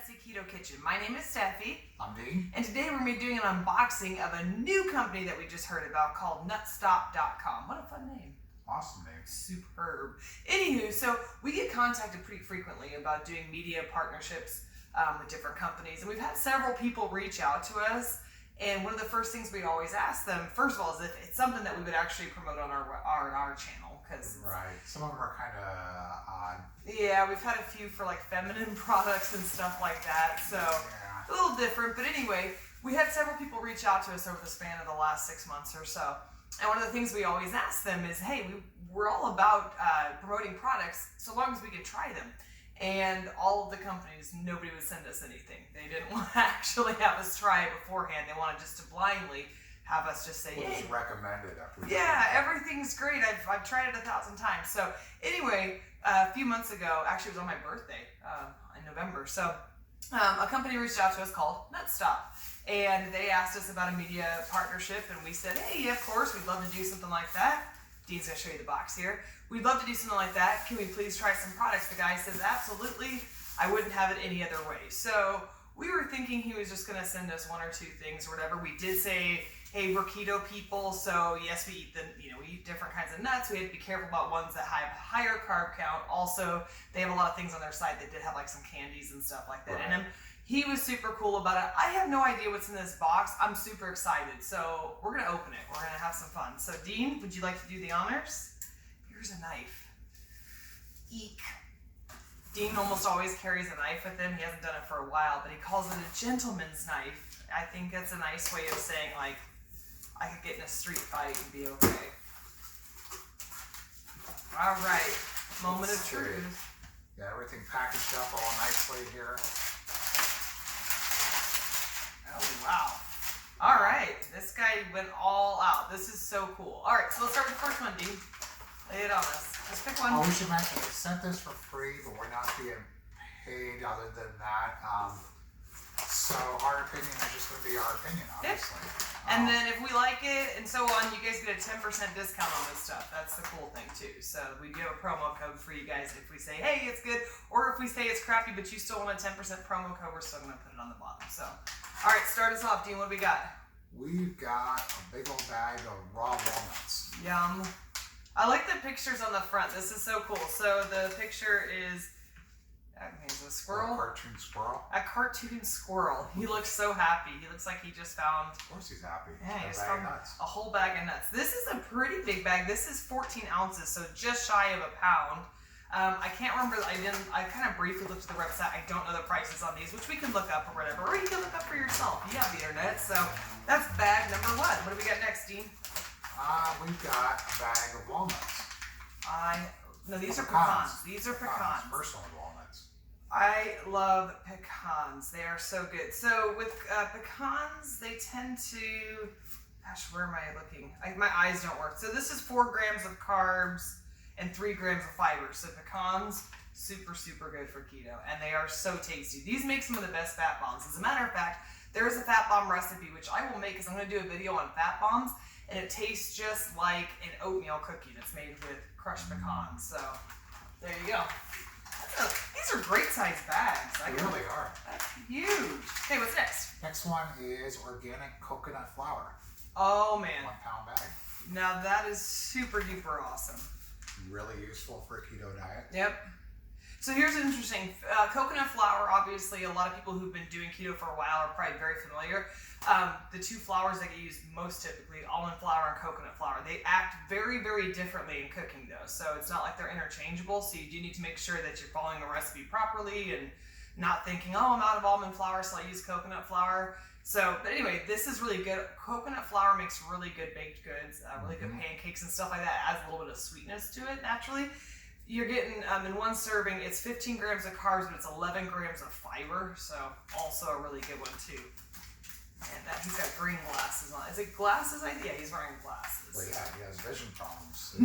Messy Keto Kitchen. My name is Steffi. I'm Dean. And today we're going to be doing an unboxing of a new company that we just heard about called Nutstop.com. What a fun name. Awesome name. Superb. Anywho, so we get contacted pretty frequently about doing media partnerships with different companies. And we've had several people reach out to us. And one of the first things we always ask them, first of all, is if it's something that we would actually promote on our channel. Right. Some of them are kind of odd. Yeah, we've had a few for like feminine products and stuff like that. So yeah. A little different. But anyway, we had several people reach out to us over the span of the last 6 months or so. And one of the things we always ask them is, hey, we're all about promoting products so long as we can try them. And all of the companies, nobody would send us anything. They didn't want to actually have us try it beforehand. They wanted just to blindly have us just say, hey. Just recommended. Yeah, everything's great. I've tried it 1,000 times. So anyway, a few months ago, actually it was on my birthday in November. So a company reached out to us called Nutstop. And they asked us about a media partnership. And we said, hey, yeah, of course, we'd love to do something like that. Dean's going to show you the box here. We'd love to do something like that. Can we please try some products? The guy says, absolutely. I wouldn't have it any other way. So we were thinking he was just going to send us one or two things or whatever. We did say, hey, we're keto people, so yes, we eat we eat different kinds of nuts. We have to be careful about ones that have higher carb count. Also, they have a lot of things on their site that did have like some candies and stuff like that in them. He was super cool about it. I have no idea what's in this box. I'm super excited, so we're gonna open it. We're gonna have some fun. So, Dean, would you like to do the honors? Here's a knife. Eek. Dean almost always carries a knife with him. He hasn't done it for a while, but he calls it a gentleman's knife. I think that's a nice way of saying like, I could get in a street fight and be okay. All right, moment of truth. Got everything packaged up all nicely here. Oh, wow. All right, this guy went all out. This is so cool. All right, so let's start with the first one, Dean. Lay it on us. Just pick one. Oh, we should mention they sent this for free, but we're not being paid other than that. So our opinion is just going to be our opinion, obviously. Yep. And then if we like it and so on, you guys get a 10% discount on this stuff. That's the cool thing too. So we do have a promo code for you guys if we say, hey, it's good, or if we say it's crappy, but you still want a 10% promo code, we're still going to put it on the bottom. So, all right, start us off, Dean. What do we got? We've got a big old bag of raw walnuts. Yum. I like the pictures on the front. This is so cool. So the picture is a squirrel. A cartoon squirrel. A cartoon squirrel. He looks so happy. He looks like he just found. Of course he's happy. Yeah, he just found a whole bag of nuts. This is a pretty big bag. This is 14 ounces, so just shy of a pound. I can't remember. I kind of briefly looked at the website. I don't know the prices on these, which we can look up or whatever, or you can look up for yourself. You have the internet, so that's bag number one. What do we got next, Dean? We've got a bag of walnuts. No, these are pecans. These are pecans. Personal walnuts. I love pecans. They are so good. So with pecans, they tend to, gosh, where am I looking? My eyes don't work. So this is 4 grams of carbs and 3 grams of fiber. So pecans, super, super good for keto. And they are so tasty. These make some of the best fat bombs. As a matter of fact, there is a fat bomb recipe, which I will make because I'm going to do a video on fat bombs. And it tastes just like an oatmeal cookie that's made with crushed pecans. So there you go. These are great sized bags. They really are. That's huge. Okay, what's next? Next one is organic coconut flour. Oh man. 1 pound bag. Now that is super duper awesome. Really useful for a keto diet. Yep. So here's an interesting, coconut flour, obviously a lot of people who've been doing keto for a while are probably very familiar. The 2 flours that get used most typically, almond flour and coconut flour, they act very, very differently in cooking though. So it's not like they're interchangeable. So you do need to make sure that you're following the recipe properly and not thinking, oh, I'm out of almond flour, so I use coconut flour. So, but anyway, this is really good. Coconut flour makes really good baked goods, really good pancakes and stuff like that. It adds a little bit of sweetness to it naturally. You're getting, in one serving, it's 15 grams of carbs, but it's 11 grams of fiber. So also a really good one too. And he's got green glasses on. Is it glasses? Yeah, he's wearing glasses. Well, yeah, he has vision problems.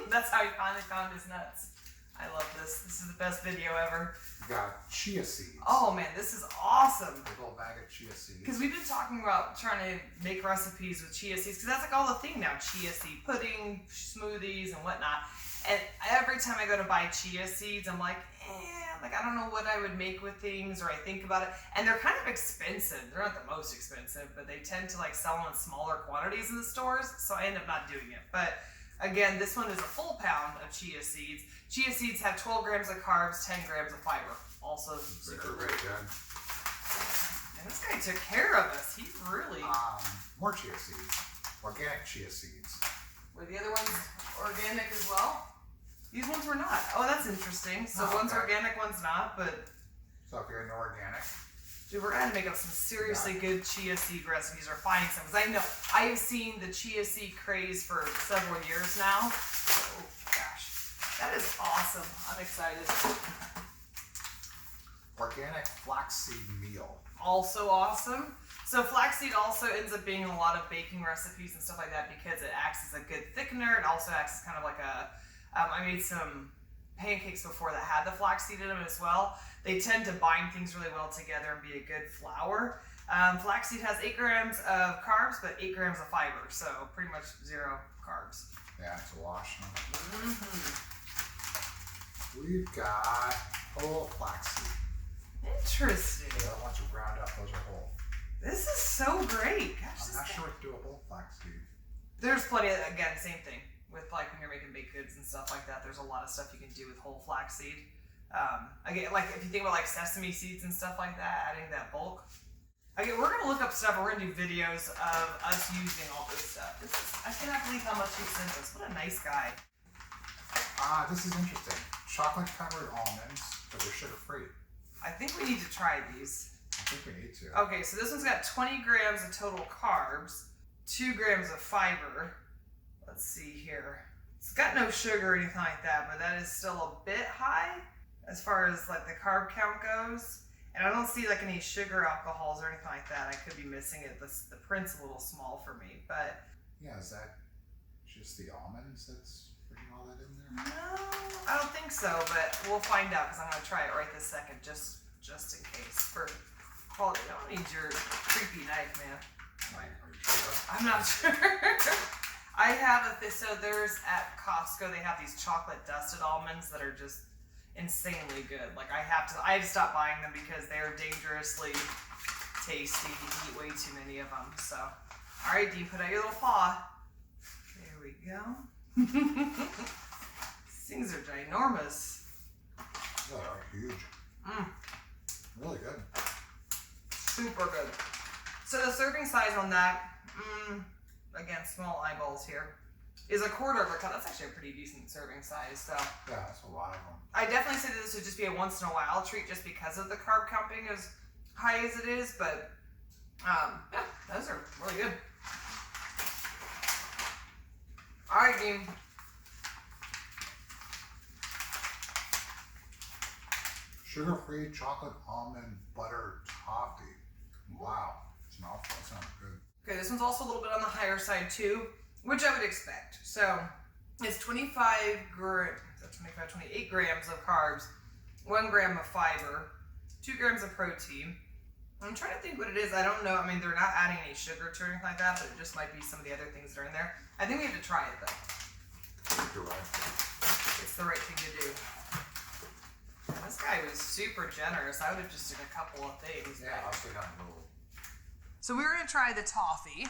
That's how he finally found his nuts. I love this. This is the best video ever. You got chia seeds. Oh man, this is awesome. Big old bag of chia seeds. Because we've been talking about trying to make recipes with chia seeds, because that's like all the thing now. Chia seed pudding, smoothies, and whatnot. And every time I go to buy chia seeds, I'm like, I don't know what I would make with things, or I think about it. And they're kind of expensive. They're not the most expensive, but they tend to like sell them in smaller quantities in the stores, so I end up not doing it. But again, this one is a full pound of chia seeds. Chia seeds have 12 grams of carbs, 10 grams of fiber. Also super Very great. good. And this guy took care of us. He really... More chia seeds. Organic chia seeds. Were the other ones organic as well? These ones were not. Oh, that's interesting. So one's organic, one's not, but... So if you're into organic... Dude, we're going to make up some seriously good chia seed recipes, or find some. Because I know, I have seen the chia seed craze for several years now. Oh, gosh. That is awesome. I'm excited. Organic flaxseed meal. Also awesome. So flaxseed also ends up being in a lot of baking recipes and stuff like that because it acts as a good thickener. It also acts as kind of like a... I made some pancakes before that had the flaxseed in them as well. They tend to bind things really well together and be a good flour. Flaxseed has 8 grams of carbs, but 8 grams of fiber, so pretty much 0 carbs. Yeah, it's a wash. We've got whole flaxseed. Interesting. The other ones are ground up, those are whole. This is so great. Gosh, I'm not sure what to do with whole flaxseed. There's plenty of, again, same thing. With like when you're making baked goods and stuff like that, there's a lot of stuff you can do with whole flaxseed. Again, like if you think about like sesame seeds and stuff like that, adding that bulk. Again, we're gonna look up stuff. We're gonna do videos of us using all this stuff. I cannot believe how much he sent us. What a nice guy. This is interesting. Chocolate covered almonds, but they're sugar free. I think we need to try these. I think we need to. Okay, so this one's got 20 grams of total carbs, 2 grams of fiber. Let's see here. It's got no sugar or anything like that, but that is still a bit high as far as like the carb count goes. And I don't see like any sugar alcohols or anything like that. I could be missing it. The print's a little small for me, but... Yeah, is that just the almonds that's putting all that in there? No, I don't think so, but we'll find out because I'm going to try it right this second just in case. For quality, I don't need your creepy knife, man. Are you sure? I'm not sure. I have so there's at Costco, they have these chocolate dusted almonds that are just insanely good. Like I have to stop buying them because they're dangerously tasty. You can eat way too many of them. So, all right, Dean, put out your little paw. There we go. These things are ginormous. Yeah, they're huge. Really good. Super good. So the serving size on that, again, small eyeballs here, is 1/4 of a cup. That's actually a pretty decent serving size. So Yeah, that's a lot of them. I definitely say that this would just be a once in a while treat just because of the carb count being as high as it is. But yeah, those are really good. All right, Dean. Sugar-free chocolate almond butter toffee. Wow, it's an awful. That sounds good. Okay, this one's also a little bit on the higher side too, which I would expect. So it's 28 grams of carbs, 1 gram of fiber, 2 grams of protein. I'm trying to think what it is. I don't know. I mean, they're not adding any sugar to or anything like that, but it just might be some of the other things that are in there. I think we have to try it though. You're right. It's the right thing to do. And this guy was super generous. I would have just did a couple of things. Yeah, I'll stay down a little. So we're going to try the toffee.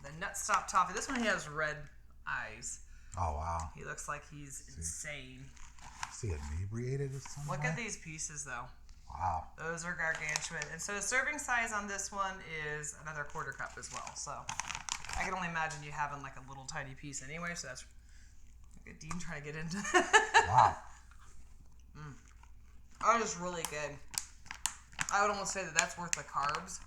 The Nut Stop toffee. This one he has red eyes. Oh, wow. He looks like he's insane. Is he inebriated or something? Look at these pieces though. Wow. Those are gargantuan. And so the serving size on this one is another 1/4 cup as well. So I can only imagine you having like a little tiny piece anyway. So that's look at Dean trying to get into it. Wow. That is really good. I would almost say that that's worth the carbs.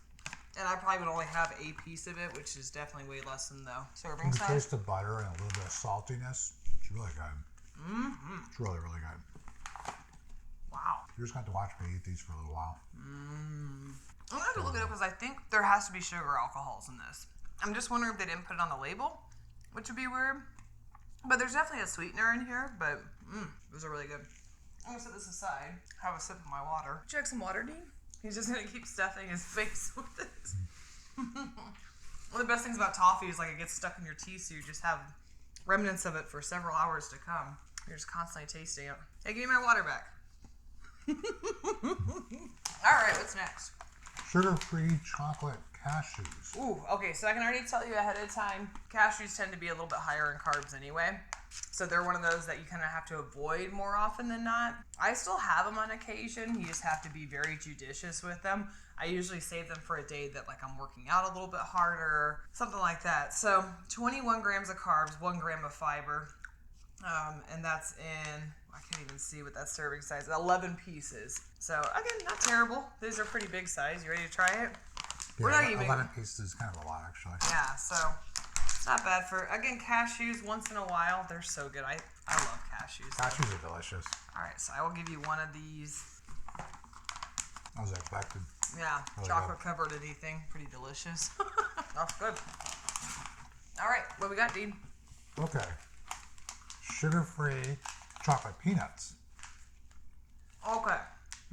And I probably would only have a piece of it, which is definitely way less than the serving You can size. taste the butter and a little bit of saltiness. It's really good. It's really, really good. Wow. You're just going to have to watch me eat these for a little while. I'm going to have to look it up because I think there has to be sugar alcohols in this. I'm just wondering if they didn't put it on the label, which would be weird. But there's definitely a sweetener in here, but those are really good. I'm gonna set this aside, have a sip of my water. Would you like some water, Dean? He's just gonna keep stuffing his face with this. One of the best things about toffee is like it gets stuck in your teeth, so you just have remnants of it for several hours to come. You're just constantly tasting it. Hey, give me my water back. Alright, what's next? Sugar-free chocolate cashews. Ooh, okay, so I can already tell you ahead of time, cashews tend to be a little bit higher in carbs anyway. So they're one of those that you kind of have to avoid more often than not. I still have them on occasion. You just have to be very judicious with them. I usually save them for a day that like I'm working out a little bit harder, something like that. So 21 grams of carbs, 1 gram of fiber. And that's in, I can't even see what that serving size is, 11 pieces. So again, not terrible. These are pretty big size. You ready to try it? Yeah, We're not even 11 pieces is kind of a lot, actually. Yeah, so it's not bad for, again, cashews once in a while. They're so good. I love cashews. Cashews are delicious. All right, so I will give you one of these. As I expected. Yeah, Really chocolate covered anything. Pretty delicious. That's good. All right, what we got, Dean? Okay. Sugar-free chocolate peanuts. Okay,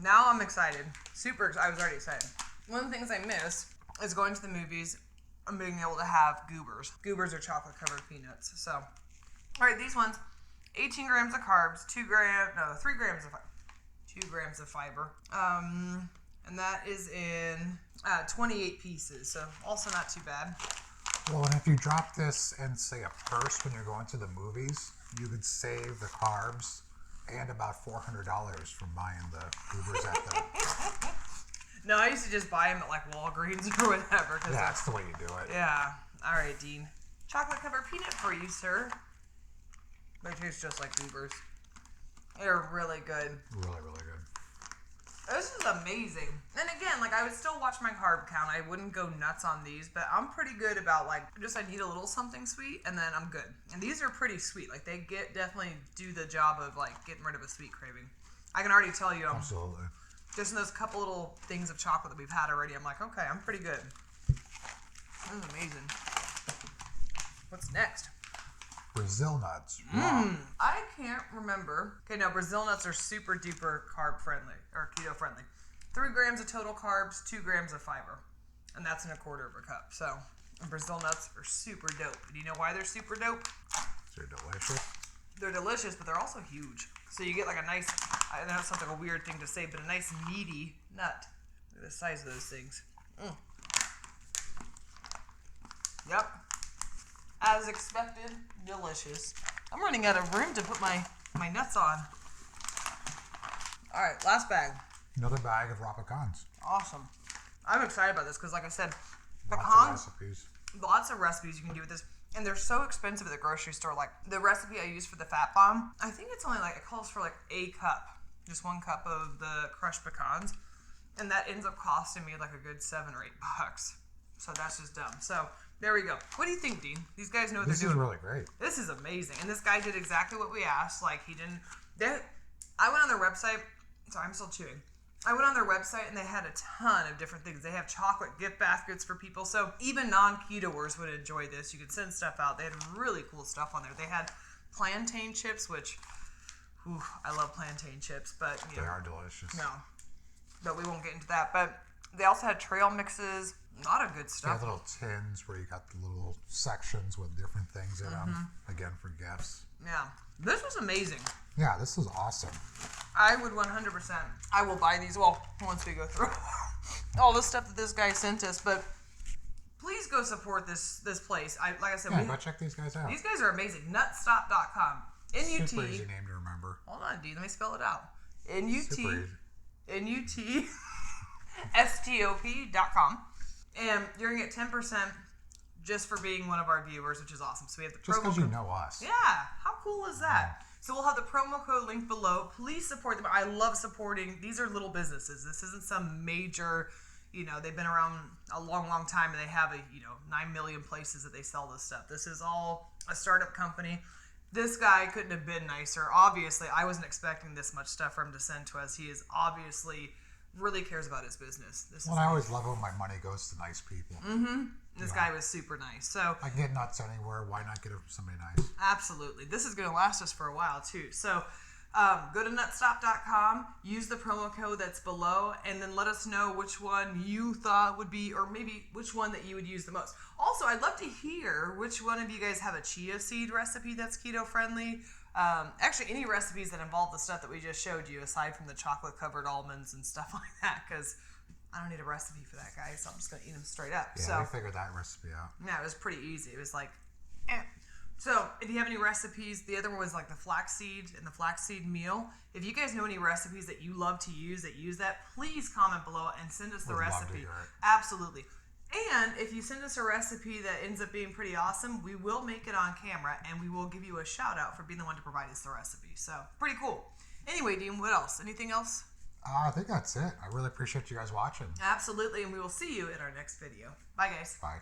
now I'm excited. Super excited. I was already excited. One of the things I miss is going to the movies and being able to have goobers. Goobers are chocolate covered peanuts. So, all right, these ones, 18 grams of carbs, 3 grams of 2 grams of fiber. And that is in 28 pieces. So also not too bad. Well, and if you drop this in, say, a purse when you're going to the movies, you could save the carbs and about $400 from buying the goobers at the... No, I used to just buy them at like Walgreens or whatever. Yeah, that's the way you do it. Yeah. All right, Dean. Chocolate covered peanut for you, sir. They taste just like goobers. They're really good. Really, really good. This is amazing. And again, like I would still watch my carb count. I wouldn't go nuts on these, but I'm pretty good about like just I need a little something sweet and then I'm good. And these are pretty sweet. Like they definitely do the job of like getting rid of a sweet craving. I can already tell you Absolutely. just in those couple little things of chocolate that we've had already, I'm like, okay, I'm pretty good. This is amazing. What's next? Brazil nuts. I can't remember. Okay, now Brazil nuts are super duper carb friendly or keto friendly. 3 grams of total carbs, 2 grams of fiber, and that's in a quarter of a cup. So, and Brazil nuts are super dope. Do you know why they're super dope? They're delicious. They're delicious, but they're also huge. So you get like a nice, I know it sounds like a weird thing to say, but a nice meaty nut. Look at the size of those things. Yep. As expected, delicious. I'm running out of room to put my nuts on. All right, last bag. Another bag of Rapicons. Awesome. I'm excited about this because, like I said, Lots pecans, of recipes. lots of recipes you can do with this. And they're so expensive at the grocery store. Like the recipe I use for the fat bomb, I think it's only like, it calls for like a cup. Just 1 cup of the crushed pecans. And that ends up costing me like a good $7 or $8. So that's just dumb. So there we go. What do you think, Dean? These guys know what they're doing. This is really great. This is amazing. And this guy did exactly what we asked. Like he didn't, I went on their website. Sorry, I'm still chewing. I went on their website and they had a ton of different things. They have chocolate gift baskets for people. So even non-ketoers would enjoy this. You could send stuff out. They had really cool stuff on there. They had plantain chips, which, I love plantain chips, but They are delicious. No, but we won't get into that. But they also had trail mixes. A lot of good They stuff. have little tins where you got the little sections with different things in them. Again, for gifts. Yeah, this was amazing. Yeah, this is awesome. I would 100%. I will buy these. Well, once we go through all the stuff that this guy sent us, but please go support this place. Like I said, Yeah, go check these guys out. these guys are amazing. Nutstop.com. N-U-T. Super easy name to remember. Hold on, D. Let me spell it out. N-U-T. Super easy. N-U-T. S-T-O-P.com. And you're going to get 10% just for being one of our viewers, which is awesome. So we have the Just promo because code. you know us. Yeah, how cool is that? So we'll have the promo code linked below. Please support them. I love supporting. These are little businesses. This isn't some major, they've been around a long, long time and they have 9 million places that they sell this stuff. This is all a startup company. This guy couldn't have been nicer. Obviously, I wasn't expecting this much stuff for him to send to us. He is obviously really cares about his business. This Well, I always love when my money goes to nice people. This guy was super nice. So I can get nuts anywhere. Why not get it from somebody nice? absolutely. This is going to last us for a while, too. So go to nutstop.com, use the promo code that's below, and then let us know which one you thought would be, or maybe which one that you would use the most. Also, I'd love to hear which one of you guys have a chia seed recipe that's keto-friendly. Actually, any recipes that involve the stuff that we just showed you, aside from the chocolate-covered almonds and stuff like that, because I don't need a recipe for that, guy, so I'm just going to eat them straight up. Yeah, we figured that recipe out. Yeah, it was pretty easy. It was like, eh. So, if you have any recipes, the other one was like the flaxseed and the flaxseed meal. If you guys know any recipes that you love to use that use that, please comment below and send us the Would love to recipe. hear it. Absolutely. And if you send us a recipe that ends up being pretty awesome, we will make it on camera and we will give you a shout out for being the one to provide us the recipe. So, pretty cool. Anyway, Dean, what else? Anything else? I think that's it. I really appreciate you guys watching. Absolutely, and we will see you in our next video. Bye, guys. Bye.